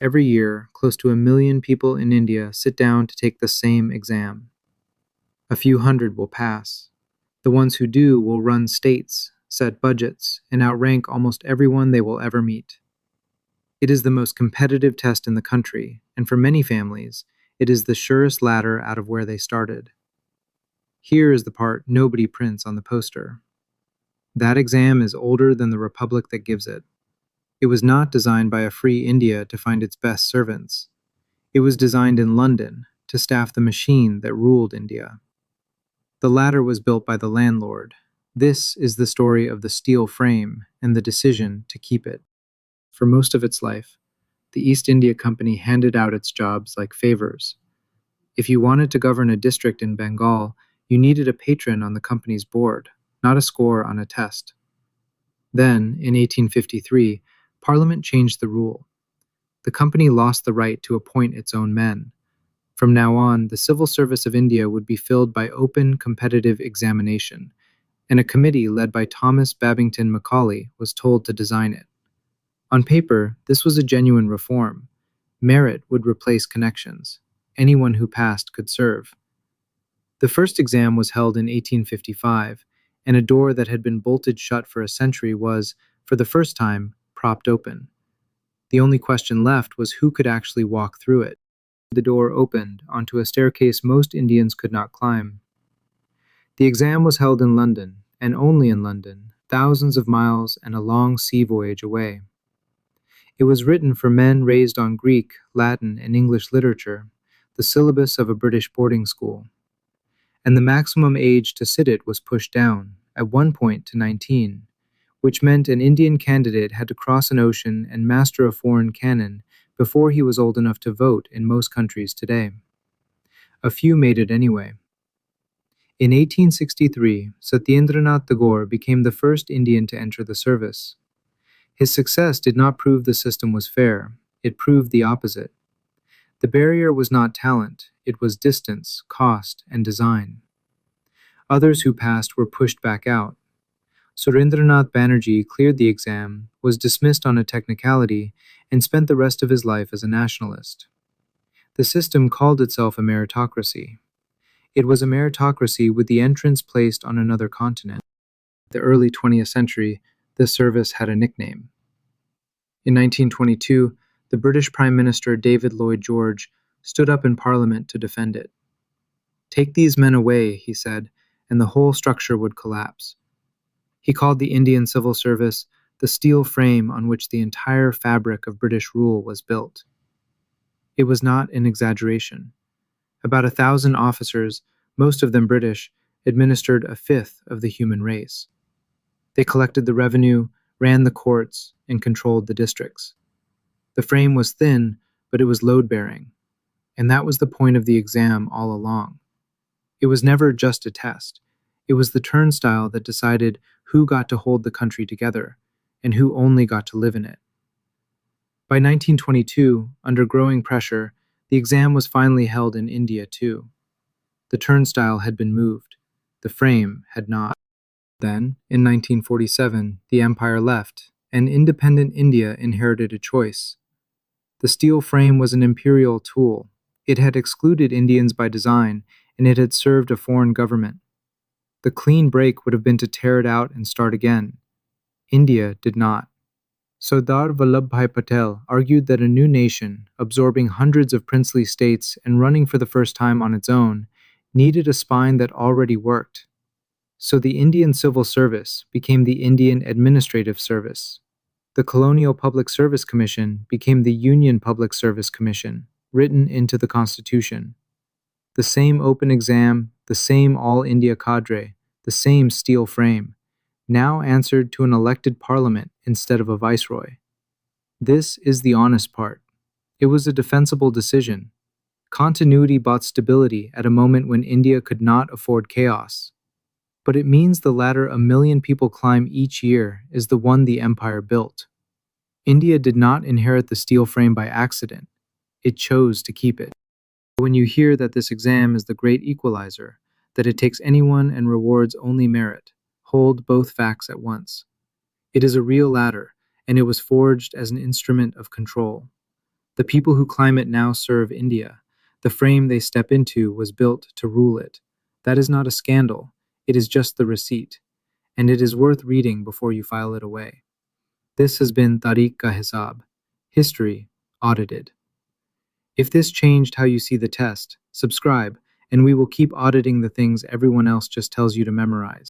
Every year, close to 1 million people in India sit down to take the same exam. A few hundred will pass. The ones who do will run states, set budgets, and outrank almost everyone they will ever meet. It is the most competitive test in the country, and for many families, it is the surest ladder out of where they started. Here is the part nobody prints on the poster. That exam is older than the republic that gives it. It was not designed by a free India to find its best servants. It was designed in London to staff the machine that ruled India. The ladder was built by the landlord. This is the story of the steel frame and the decision to keep it. For most of its life, the East India Company handed out its jobs like favors. If you wanted to govern a district in Bengal, you needed a patron on the company's board, not a score on a test. Then, in 1853, Parliament changed the rule. The company lost the right to appoint its own men. From now on, the civil service of India would be filled by open, competitive examination, and a committee led by Thomas Babington Macaulay was told to design it. On paper, this was a genuine reform. Merit would replace connections. Anyone who passed could serve. The first exam was held in 1855, and a door that had been bolted shut for a century was, for the first time, propped open. The only question left was who could actually walk through it. The door opened onto a staircase most Indians could not climb. The exam was held in London, and only in London, thousands of miles and a long sea voyage away. It was written for men raised on Greek, Latin, and English literature, the syllabus of a British boarding school. And the maximum age to sit it was pushed down, at one point to 19, which meant an Indian candidate had to cross an ocean and master a foreign canon before he was old enough to vote in most countries today. A few made it anyway. In 1863, Satyendranath Tagore became the first Indian to enter the service. His success did not prove the system was fair, it proved the opposite. The barrier was not talent, it was distance, cost, and design. Others who passed were pushed back out. Surendranath Banerjee cleared the exam, was dismissed on a technicality, and spent the rest of his life as a nationalist. The system called itself a meritocracy. It was a meritocracy with the entrance placed on another continent. In the early 20th century, this service had a nickname. In 1922, the British Prime Minister David Lloyd George stood up in Parliament to defend it. "Take these men away," he said, and the whole structure would collapse. He called the Indian civil service the steel frame on which the entire fabric of British rule was built. It was not an exaggeration. About 1,000 officers, most of them British, administered a fifth of the human race. They collected the revenue, ran the courts, and controlled the districts. The frame was thin, but it was load-bearing, and that was the point of the exam all along. It was never just a test. It was the turnstile that decided who got to hold the country together and who only got to live in it. By 1922, under growing pressure, the exam was finally held in India too. The turnstile had been moved. The frame had not. Then, in 1947, the empire left, and independent India inherited a choice. The steel frame was an imperial tool. It had excluded Indians by design, and it had served a foreign government. The clean break would have been to tear it out and start again. India did not. Sardar Vallabhbhai Patel argued that a new nation, absorbing hundreds of princely states and running for the first time on its own, needed a spine that already worked. So the Indian Civil Service became the Indian Administrative Service. The Colonial Public Service Commission became the Union Public Service Commission, written into the Constitution. The same open exam, the same all-India cadre, the same steel frame, now answered to an elected parliament instead of a viceroy. This is the honest part. It was a defensible decision. Continuity bought stability at a moment when India could not afford chaos. But it means the ladder 1 million people climb each year is the one the empire built. India did not inherit the steel frame by accident. It chose to keep it. When you hear that this exam is the great equalizer, that it takes anyone and rewards only merit, hold both facts at once. It is a real ladder, and it was forged as an instrument of control. The people who climb it now serve India. The frame they step into was built to rule it. That is not a scandal. It is just the receipt. And it is worth reading before you file it away. This has been Tareekh ka Hisaab. History audited. If this changed how you see the test, subscribe, and we will keep auditing the things everyone else just tells you to memorize.